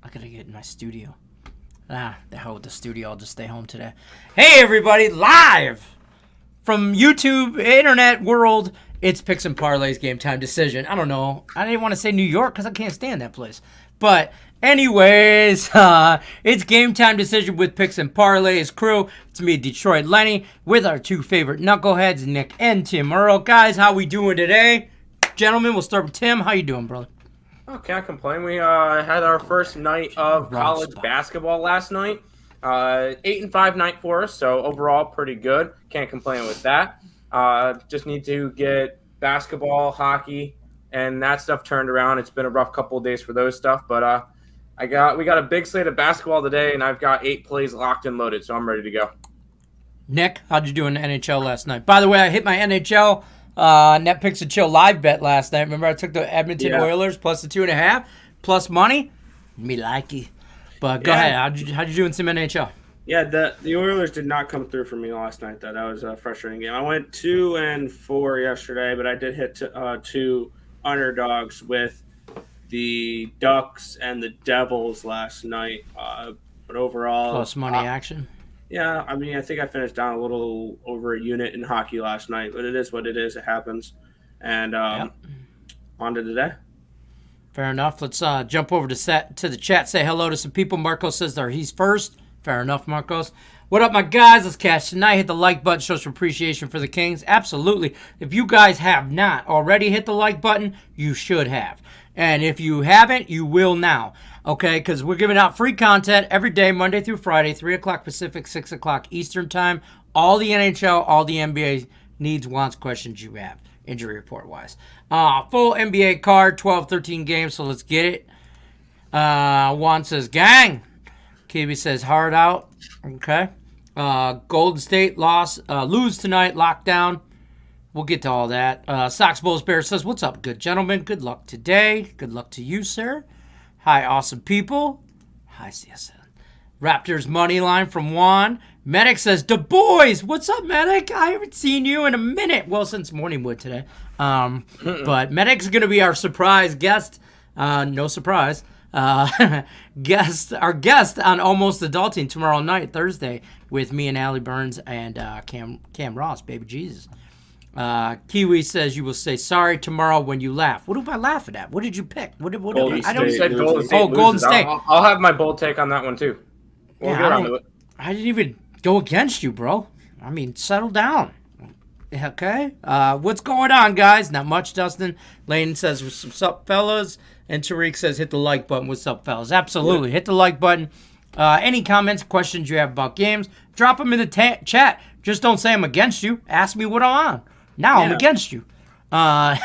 I gotta get in my studio. The hell with the studio. I'll just stay home today. Hey, everybody, live from YouTube, internet world. It's Picks and Parlays Game Time Decision. I don't know. I didn't want to say New York because I can't stand that place. But anyways, it's Game Time Decision with Picks and Parlays crew. It's me, Detroit Lenny, with our two favorite knuckleheads, Nick and Tim Earl. Guys, how we doing today? Gentlemen, we'll start with Tim. How you doing, brother? Oh, can't complain. We had our first night of college basketball last night. 8-5 night for us, so overall pretty good. Can't complain with that. Just need to get basketball, hockey, and that stuff turned around. It's been a rough couple of days for those stuff, but we got a big slate of basketball today, and I've got 8 plays locked and loaded, so I'm ready to go. Nick, how'd you do in the NHL last night? By the way, I hit my NHL net picks and chill live bet last night. Remember, I took the Edmonton Oilers plus the 2.5 plus money. Me likey. But go ahead. How'd you do in some NHL? Yeah, the Oilers did not come through for me last night, though. That was a frustrating game. I went 2-4 yesterday, but I did hit 2 underdogs with the Ducks and the Devils last night. But overall, Plus money action. Yeah, I mean, I think I finished down a little over a unit in hockey last night, but it is what it is. It happens. And on to today. Fair enough. Let's jump over to the chat. Say hello to some people. Marcos says he's first. Fair enough, Marcos. What up, my guys? Let's catch tonight. Hit the like button. Show some appreciation for the Kings. Absolutely. If you guys have not already hit the like button, you should have. And if you haven't, you will now. Okay, because we're giving out free content every day, Monday through Friday, 3 o'clock Pacific, 6 o'clock Eastern Time. All the NHL, all the NBA needs, wants, questions you have, injury report-wise. Full NBA card, 12, 13 games, so let's get it. Juan says, gang. Kiwi says, hard out. Okay. Golden State lose tonight, lockdown. We'll get to all that. Sox Bulls Bear says, what's up, good gentlemen? Good luck today. Good luck to you, sir. Hi, awesome people. Hi, CSN. Raptors money line from Juan. Manic says, Du Bois. What's up, Manic? I haven't seen you in a minute. Well, since Morningwood today. But Manic's going to be our surprise guest. No surprise. Our guest on Almost Adulting tomorrow night, Thursday, with me and Allie Burns and Cam Ross, baby Jesus. Kiwi says you will say sorry tomorrow when you laugh. What am I laughing at? What did you pick? Golden Golden State. I'll have my bold take on that one too. I didn't even go against you, bro. I mean, settle down. Okay. What's going on, guys? Not much, Dustin. Lane says, what's up, fellas? And Tariq says, hit the like button. What's up, fellas? Absolutely. Hit the like button. Any comments, questions you have about games, drop them in the chat. Just don't say I'm against you. Ask me what I'm on. Now I'm against you. So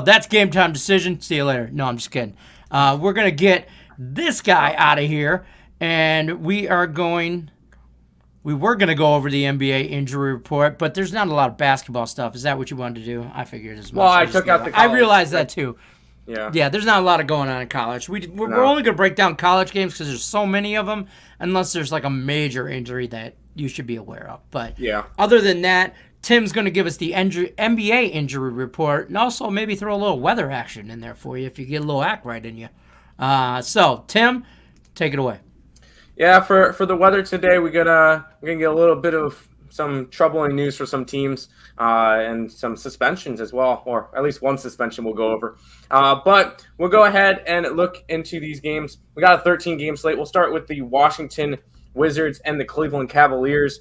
that's Game Time Decision. See you later. No, I'm just kidding. We're going to get this guy out of here, and we were going to go over the NBA injury report, but there's not a lot of basketball stuff. Is that what you wanted to do? I figured as much. Well, I took out the college. I realized that too. Yeah, there's not a lot of going on in college. We're only going to break down college games because there's so many of them, unless there's like a major injury that you should be aware of. But other than that, Tim's going to give us the NBA injury report and also maybe throw a little weather action in there for you if you get a little act right in you. So, Tim, take it away. Yeah, for the weather today, we're gonna get a little bit of some troubling news for some teams and some suspensions as well, or at least one suspension we'll go over. But we'll go ahead and look into these games. We got a 13-game slate. We'll start with the Washington Wizards and the Cleveland Cavaliers.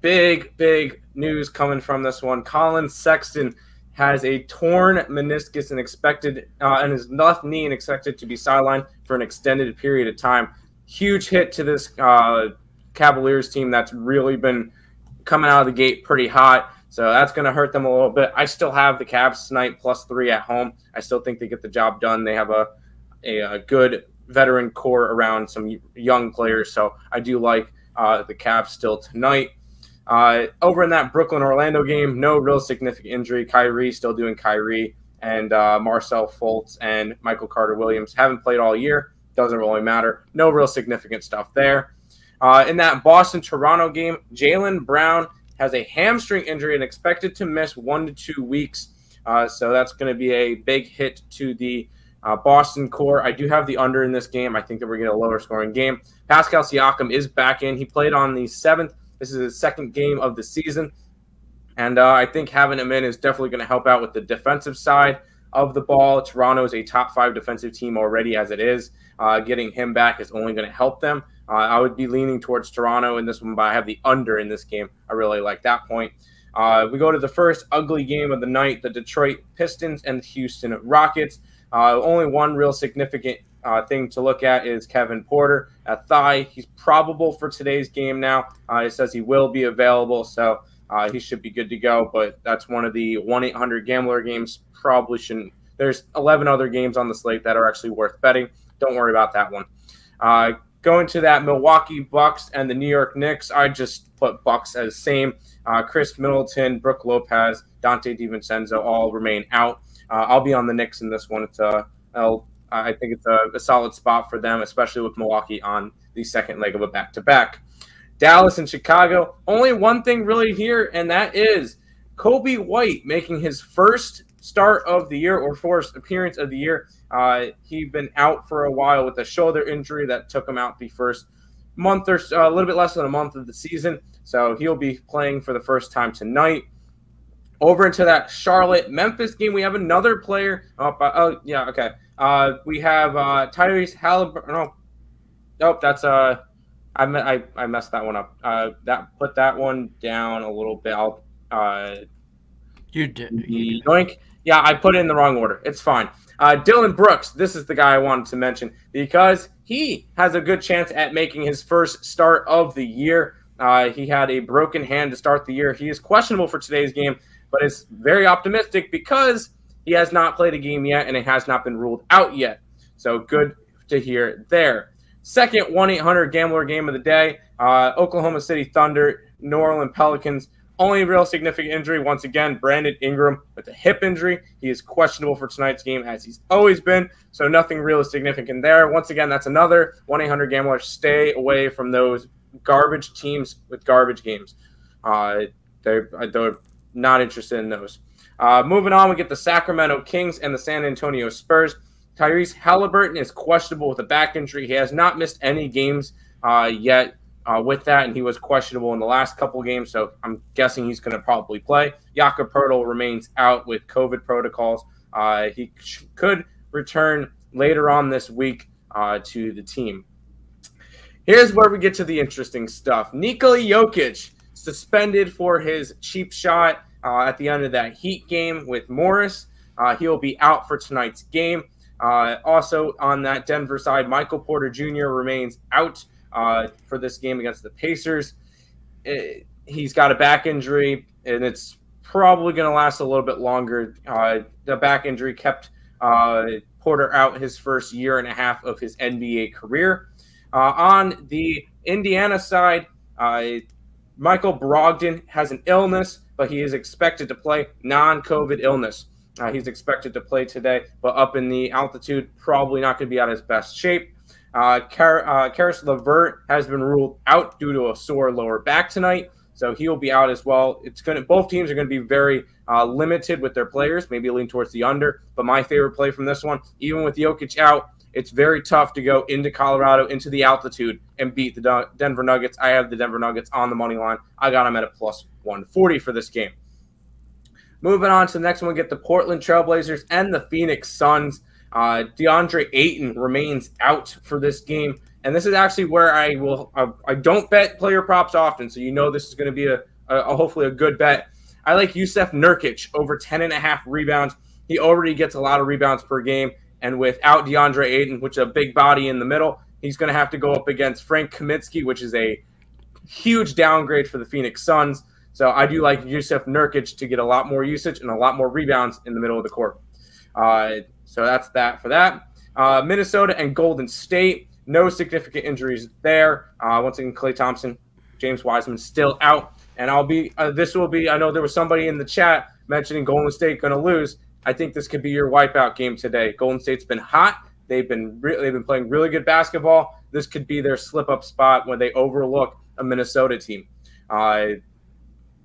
Big news coming from this one. Colin Sexton has a torn meniscus and his left knee and expected to be sidelined for an extended period of time. Huge hit to this Cavaliers team that's really been coming out of the gate pretty hot. So that's going to hurt them a little bit. I still have the Cavs tonight +3 at home. I still think they get the job done. They have a good veteran core around some young players. So I do like the Cavs still tonight. Over in that Brooklyn-Orlando game, no real significant injury. Kyrie still doing Kyrie. And Marcel Fultz and Michael Carter-Williams haven't played all year. Doesn't really matter. No real significant stuff there. In that Boston-Toronto game, Jaylen Brown has a hamstring injury and expected to miss 1 to 2 weeks. So that's going to be a big hit to the Boston core, I do have the under in this game. I think that we're getting a lower scoring game. Pascal Siakam is back in. He played on the 7th. This is his second game of the season. And I think having him in is definitely going to help out with the defensive side of the ball. Toronto is a top 5 defensive team already as it is. Getting him back is only going to help them. I would be leaning towards Toronto in this one, but I have the under in this game. I really like that point. We go to the first ugly game of the night, the Detroit Pistons and the Houston Rockets. Only one real significant thing to look at is Kevin Porter at thigh. He's probable for today's game now. It says he will be available, so he should be good to go. But that's one of the 1-800-GAMBLER games. Probably shouldn't. There's 11 other games on the slate that are actually worth betting. Don't worry about that one. Going to that Milwaukee Bucks and the New York Knicks, I just put Bucks as same. Chris Middleton, Brook Lopez, Dante DiVincenzo all remain out. I'll be on the Knicks in this one. I think it's a solid spot for them, especially with Milwaukee on the second leg of a back-to-back. Dallas and Chicago, only one thing really here, and that is Kobe White making his first start of the year or first appearance of the year. He'd been out for a while with a shoulder injury that took him out the first month or so, a little bit less than a month of the season. So he'll be playing for the first time tonight. Over into that Charlotte-Memphis game, we have another player. We have Tyrese Halliburton. Nope, that's I messed that one up. Put that one down a little bit. You did. Yoink. Yeah, I put it in the wrong order. It's fine. Dylan Brooks, this is the guy I wanted to mention because he has a good chance at making his first start of the year. He had a broken hand to start the year. He is questionable for today's game, but it's very optimistic because he has not played a game yet and it has not been ruled out yet. So good to hear there. Second 1-800-GAMBLER game of the day, Oklahoma City Thunder, New Orleans Pelicans. Only real significant injury, once again, Brandon Ingram with a hip injury. He is questionable for tonight's game, as he's always been, so nothing really significant there. Once again, that's another 1-800-GAMBLER. Stay away from those garbage teams with garbage games. They're not interested in those. Moving on, we get the Sacramento Kings and the San Antonio Spurs. Tyrese Halliburton is questionable with a back injury. He has not missed any games yet. With that, and he was questionable in the last couple games, so I'm guessing he's going to probably play. Jakob Poeltl remains out with COVID protocols. He could return later on this week to the team. Here's where we get to the interesting stuff. Nikola Jokic suspended for his cheap shot at the end of that Heat game with Morris. He will be out for tonight's game. Also on that Denver side, Michael Porter Jr. remains out for this game against the Pacers. He's got a back injury, and it's probably going to last a little bit longer. The back injury kept Porter out his first year and a half of his NBA career. On the Indiana side, Michael Brogdon has an illness, but he is expected to play, non-COVID illness. He's expected to play today, but up in the altitude, probably not going to be at his best shape. Karis LeVert has been ruled out due to a sore lower back tonight, so he will be out as well. Both teams are going to be very limited with their players, maybe lean towards the under. But my favorite play from this one, even with Jokic out, it's very tough to go into Colorado, into the altitude, and beat the Denver Nuggets. I have the Denver Nuggets on the money line. I got them at a plus 140 for this game. Moving on to the next one, we get the Portland Trailblazers and the Phoenix Suns. DeAndre Ayton remains out for this game, and this is actually where I don't bet player props often, so you know this is going to be a hopefully a good bet. I like Jusuf Nurkic over 10.5 rebounds. He already gets a lot of rebounds per game, and without DeAndre Ayton, which is a big body in the middle, he's going to have to go up against Frank Kaminsky, which is a huge downgrade for the Phoenix Suns. So I do like Jusuf Nurkic to get a lot more usage and a lot more rebounds in the middle of the court. So that's that for that. Minnesota and Golden State, no significant injuries there. Once again, Klay Thompson, James Wiseman still out. And I know there was somebody in the chat mentioning Golden State going to lose. I think this could be your wipeout game today. Golden State's been hot. They've been playing really good basketball. This could be their slip-up spot when they overlook a Minnesota team.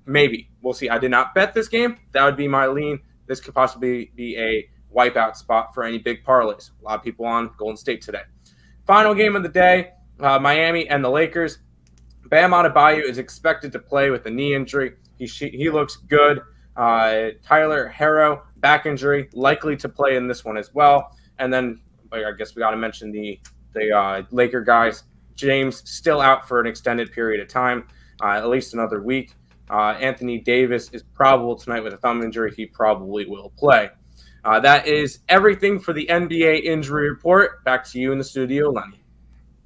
Maybe. We'll see. I did not bet this game. That would be my lean. This could possibly be a wipeout spot for any big parlays. A lot of people on Golden State today. Final game of the day, Miami and the Lakers. Bam Adebayo is expected to play with a knee injury. He looks good. Tyler Herro, back injury, likely to play in this one as well. And then I guess we got to mention the Laker guys. James still out for an extended period of time, at least another week. Anthony Davis is probable tonight with a thumb injury. He probably will play. That is everything for the NBA injury report. Back to you in the studio, Lenny.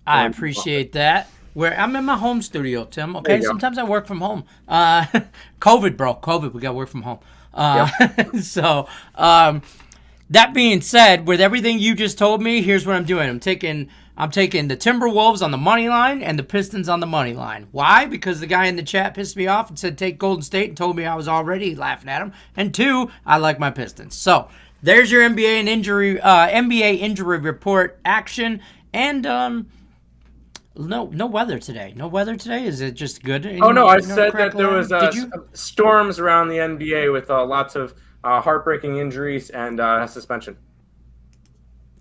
I appreciate that. I'm in my home studio, Tim. Okay, sometimes I work from home. COVID, bro. COVID. We got to work from home. Yep. So, that being said, with everything you just told me, here's what I'm doing. I'm taking the Timberwolves on the money line and the Pistons on the money line. Why? Because the guy in the chat pissed me off and said take Golden State and told me I was already laughing at him. And 2, I like my Pistons. So there's your NBA injury report action. And no weather today. No weather today. Is it just good? I said that there was storms around the NBA with lots of heartbreaking injuries and suspension.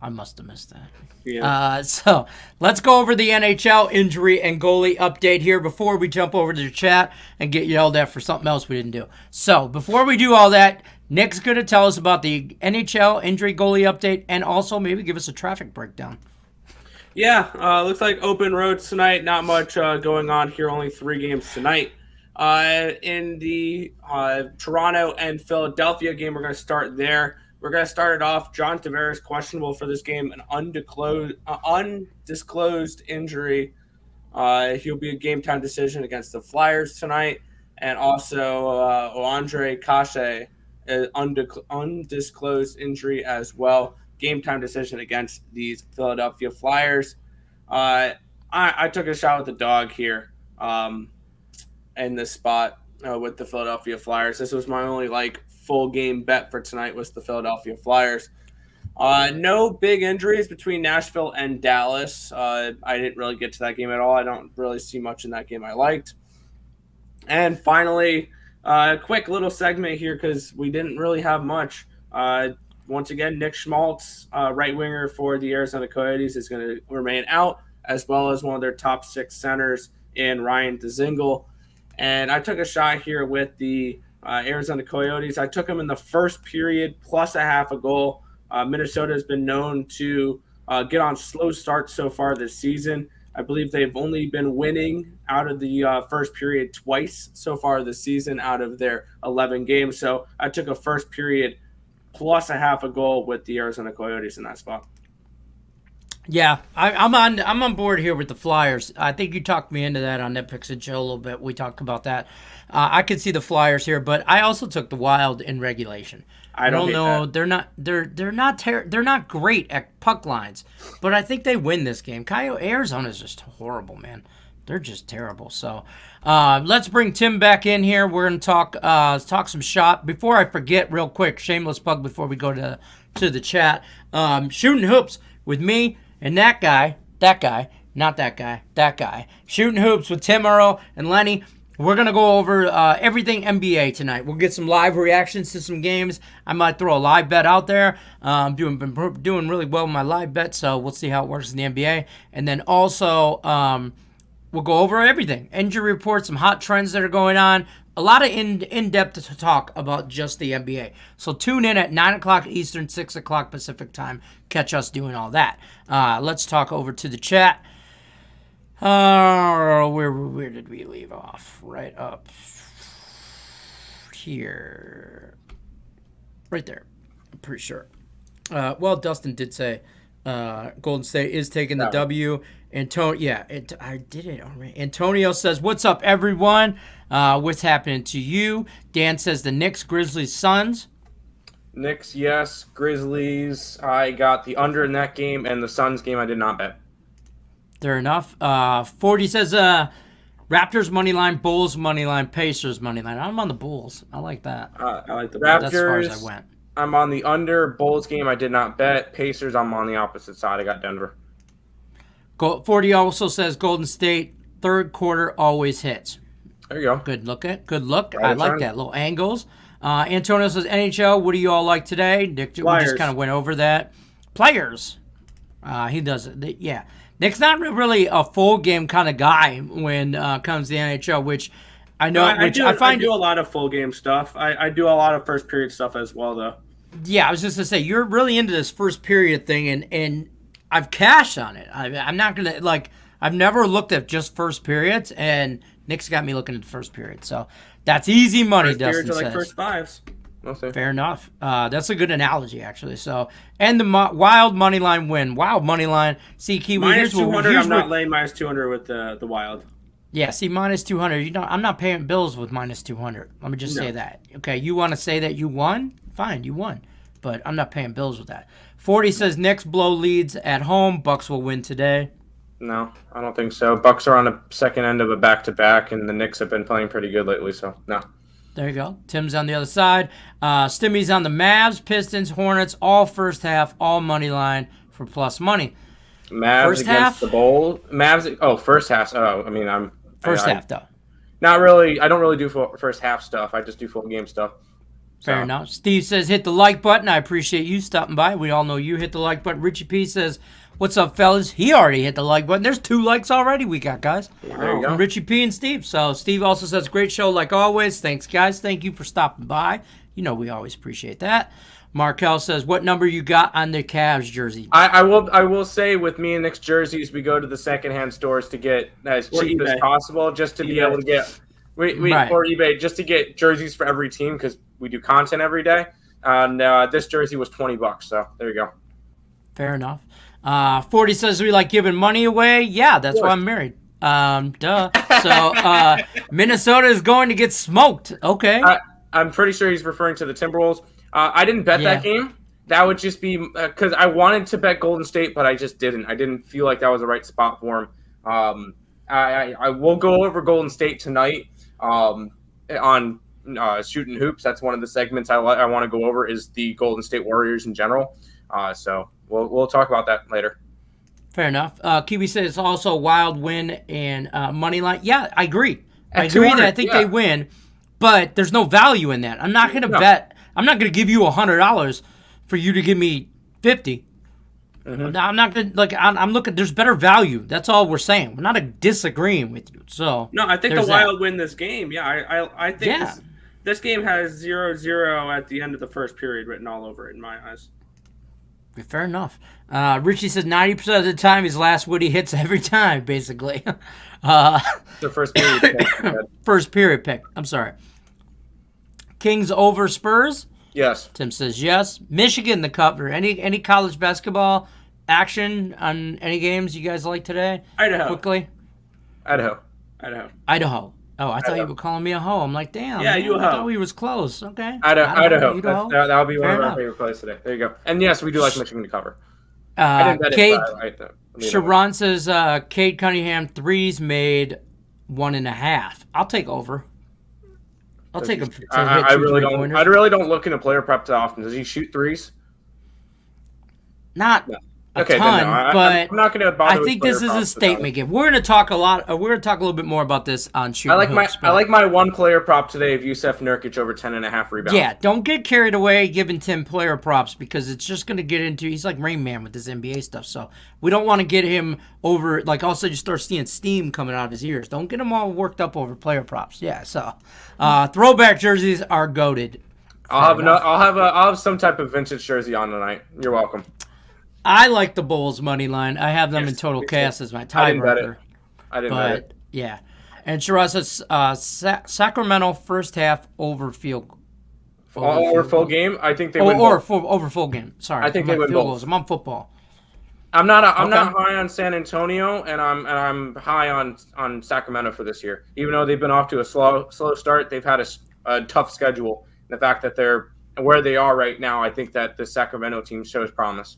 I must have missed that. Yeah. So let's go over the NHL injury and goalie update here before we jump over to the chat and get yelled at for something else we didn't do. So before we do all that, Nick's going to tell us about the NHL injury goalie update and also maybe give us a traffic breakdown. Yeah, looks like open roads tonight. Not much going on here. Only 3 games tonight. In the Toronto and Philadelphia game, we're going to start there. We're going to start it off. John Tavares questionable for this game, an undisclosed injury. He'll be a game-time decision against the Flyers tonight. And also Andre Kashe, undisclosed injury as well. Game-time decision against these Philadelphia Flyers. I took a shot with the dog here in this spot with the Philadelphia Flyers. This was my only full game bet for tonight was the Philadelphia Flyers. No big injuries between Nashville and Dallas. I didn't really get to that game at all. I don't really see much in that game I liked. And finally, a quick little segment here because we didn't really have much. Once again, Nick Schmaltz, right winger for the Arizona Coyotes, is going to remain out, as well as one of their top 6 centers in Ryan Dzingel. And I took a shot here with the Arizona Coyotes. I took them in the first period plus a half a goal. Minnesota has been known to get on slow starts so far this season. I believe they've only been winning out of the first period twice so far this season out of their 11 games. So I took a first period plus a half a goal with the Arizona Coyotes in that spot. Yeah, I'm on board here with the Flyers. I think you talked me into that on Netflix and Chill a little bit. We talked about that. I could see the Flyers here, but I also took the Wild in regulation. I don't know. That. They're not great at puck lines, but I think they win this game. Arizona's just horrible, man. They're just terrible. So let's bring Tim back in here. We're gonna talk some shop. Before I forget, real quick, shameless plug before we go to the chat. Shooting hoops with me and that guy, not that guy. Shooting hoops with Tim Earl and Lenny. We're going to go over everything NBA tonight. We'll get some live reactions to some games. I might throw a live bet out there. Been doing really well with my live bet, so we'll see how it works in the NBA. And then also, we'll go over everything. Injury reports, some hot trends that are going on. A lot of in-depth talk about just the NBA. So tune in at 9 o'clock Eastern, 6 o'clock Pacific time. Catch us doing all that. Let's talk over to the chat. Where did we leave off? Right up here. Right there. I'm pretty sure. Well, Dustin did say Golden State is taking the W. I did it already. Antonio says, "What's up, everyone? What's happening to you?" Dan says, "The Knicks, Grizzlies, Suns." Knicks, yes. Grizzlies, I got the under in that game, and the Suns game I did not bet. Fair enough. 40 says, Raptors money line, Bulls money line, Pacers money line. I'm on the Bulls. I like that. I like the Raptors. That's as far as I went. I'm on the under. Bulls game I did not bet. Pacers, I'm on the opposite side. I got Denver. 40 also says Golden State, third quarter always hits. There you go. Good look. Right I like that. Little angles. Antonio says NHL. What do you all like today? Nick, we just kind of went over that. Players. He does it. Yeah. Nick's not really a full game kind of guy when it comes to the NHL, which I know. I do a lot of full game stuff. I do a lot of first period stuff as well, though. Yeah, I was just gonna say you're really into this first period thing, and I've cashed on it. I'm not gonna I've never looked at just first periods, and Nick's got me looking at the first period. So that's easy money. First Dustin periods are like says. first fives. Fair enough. That's a good analogy, actually. So, and the wild money line win. Wild money line. See, Kiwi. Minus 200. I'm not laying minus 200 with the wild. Yeah. See, minus 200. I'm not paying bills with minus 200. Let me just say that. Okay. You want to say that you won? Fine, you won. But I'm not paying bills with that. 40 says Knicks blow leads at home. Bucks will win today. No, I don't think so. Bucks are on the second end of a back-to-back, and the Knicks have been playing pretty good lately. So no. There you go. Tim's on the other side. Stimmy's on the Mavs, Pistons, Hornets, all first half, all money line for plus money. Mavs first against half? the Bulls. Mavs. Oh, first half. Oh, I mean, First half, though. Not really. I don't really do first half stuff. I just do full game stuff. Fair enough. Steve says hit the like button. I appreciate you stopping by. We all know you hit the like button. Richie P says, what's up, fellas? He already hit the like button. There's 2 likes already we got, guys. There you go. From Richie P and Steve. So Steve also says, great show like always. Thanks, guys. Thank you for stopping by. You know we always appreciate that. Markel says, what number you got on the Cavs jersey? I will say with me and Nick's jerseys, we go to the secondhand stores to get as cheap as possible just to be able to get or eBay just to get jerseys for every team because we do content every day. And this jersey was $20, so there you go. Fair enough. 40 says we like giving money away. Yeah, that's why I'm married. Duh. So Minnesota is going to get smoked. Okay. I'm pretty sure he's referring to the Timberwolves. I didn't bet that game. That would just be because I wanted to bet Golden State, but I just didn't. I didn't feel like that was the right spot for him. I will go over Golden State tonight on Shooting Hoops. That's one of the segments I want to go over is the Golden State Warriors in general. So we'll talk about that later. Fair enough. Kiwi says it's also a wild win and money line. Yeah, I agree. I agree that I think they win, but there's no value in that. I'm not going to bet. I'm not going to give you $100 for you to give me $50. Mm-hmm. I'm not going to I'm looking. There's better value. That's all we're saying. We're not disagreeing with you. So no, I think the Wild win this game. Yeah, I think this game has 0-0 at the end of the first period written all over it in my eyes. Fair enough. Richie says 90% of the time his last Woodie hits every time, basically. The first period pick. First period pick. I'm sorry. Kings over Spurs? Yes. Tim says yes. Michigan the cover. Any college basketball action on any games you guys like today? Idaho. Quickly. Idaho. Oh, I thought you were calling me a hoe. I'm like, damn. Yeah, you a hoe. I thought he was close. Okay. Idaho. That'll be one of our favorite plays today. There you go. And yes, we do like Michigan to cover. I didn't bet it. Sharon says Cade Cunningham threes made 1.5. I'll take over. I'll take him. I really don't look into player prep that often. Does he shoot threes? Not a ton, but I'm not going to bother. I think this is a statement game. We're going to talk a lot. We're going to talk a little bit more about this on shooting. I like my one player prop today of Yusef Nurkic over 10.5 rebounds. Yeah, don't get carried away giving Tim player props because it's just going to get into. He's like Rain Man with this NBA stuff, so we don't want to get him over. Like also, you start seeing steam coming out of his ears. Don't get him all worked up over player props. Yeah, so throwback jerseys are goated. I'll have some type of vintage jersey on tonight. You're welcome. I like the Bulls money line. I have them in total cast as my tiebreaker. I didn't bet it. Yeah. And Shiraz says Sacramento first half over field goal. Over full game? I think they win. Over full game. Sorry. I think they win field both. Goals. I'm on football. I'm not high on San Antonio, and I'm high on Sacramento for this year. Even though they've been off to a slow start, they've had a tough schedule. The fact that they're where they are right now, I think that the Sacramento team shows promise.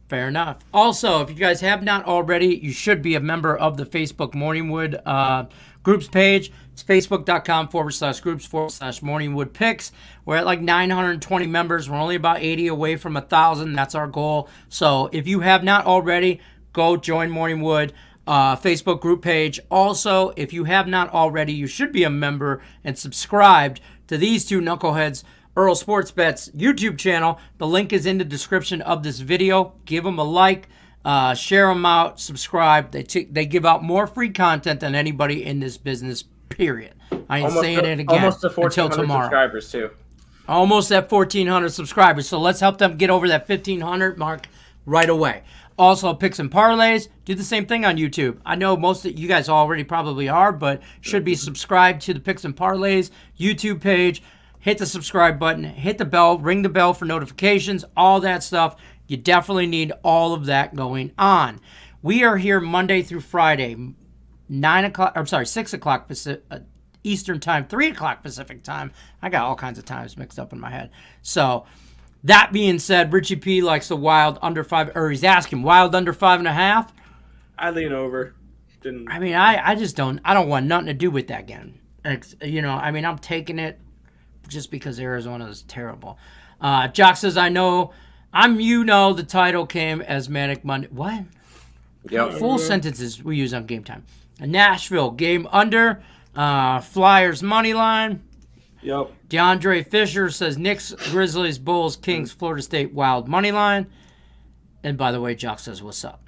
Fair enough. Also, if you guys have not already, you should be a member of the Facebook Morningwood groups page. It's facebook.com/groups/Morningwood Picks. We're at like 920 members. We're only about 80 away from 1,000. That's our goal. So if you have not already, go join Morningwood Facebook group page. Also, if you have not already, you should be a member and subscribed to these two knuckleheads, Earl Sports Bet's YouTube channel. The link is in the description of this video. Give them a like, share them out, subscribe. They give out more free content than anybody in this business, period. I ain't saying it again almost to until 1,400 tomorrow. subscribers, too. Almost at 1,400 subscribers. So let's help them get over that 1,500 mark right away. Also, picks and parlays. Do the same thing on YouTube. I know most of you guys already probably are, but should be subscribed to the picks and parlays YouTube page. Hit the subscribe button. Hit the bell. Ring the bell for notifications. All that stuff. You definitely need all of that going on. We are here Monday through Friday, 6 o'clock Eastern time, 3 o'clock Pacific time. I got all kinds of times mixed up in my head. So, that being said, Richie P likes the wild under 5, or he's asking wild under 5.5. I lean over. I mean, I just don't want nothing to do with that game. I'm taking it just because Arizona is terrible. Jock says, the title came as Manic Monday. What? Yep. Full sentences we use on Game Time. Nashville, game under. Flyers money line. Yep. DeAndre Fisher says Knicks, Grizzlies, Bulls, Kings, Florida State wild money line. And by the way, Jock says, "What's up?"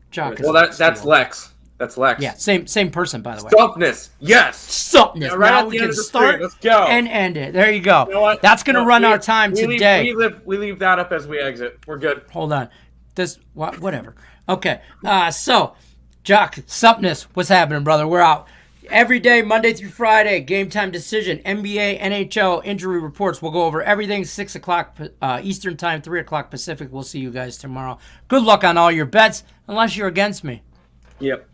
Jock. Well, that's Lex. That's Lex. Yeah, same person, by the way. Softness. Yes. Softness. Yeah, right now at the we end can of the start screen. Let's go. and end it. There you go. You know what? That's going to run our time today. We leave that up as we exit. We're good. Hold on. Whatever. Okay. So, Jock, Supness, what's happening, brother? We're out. Every day, Monday through Friday, Game Time Decision, NBA, NHL, injury reports. We'll go over everything, 6 o'clock Eastern Time, 3 o'clock Pacific. We'll see you guys tomorrow. Good luck on all your bets, unless you're against me. Yep.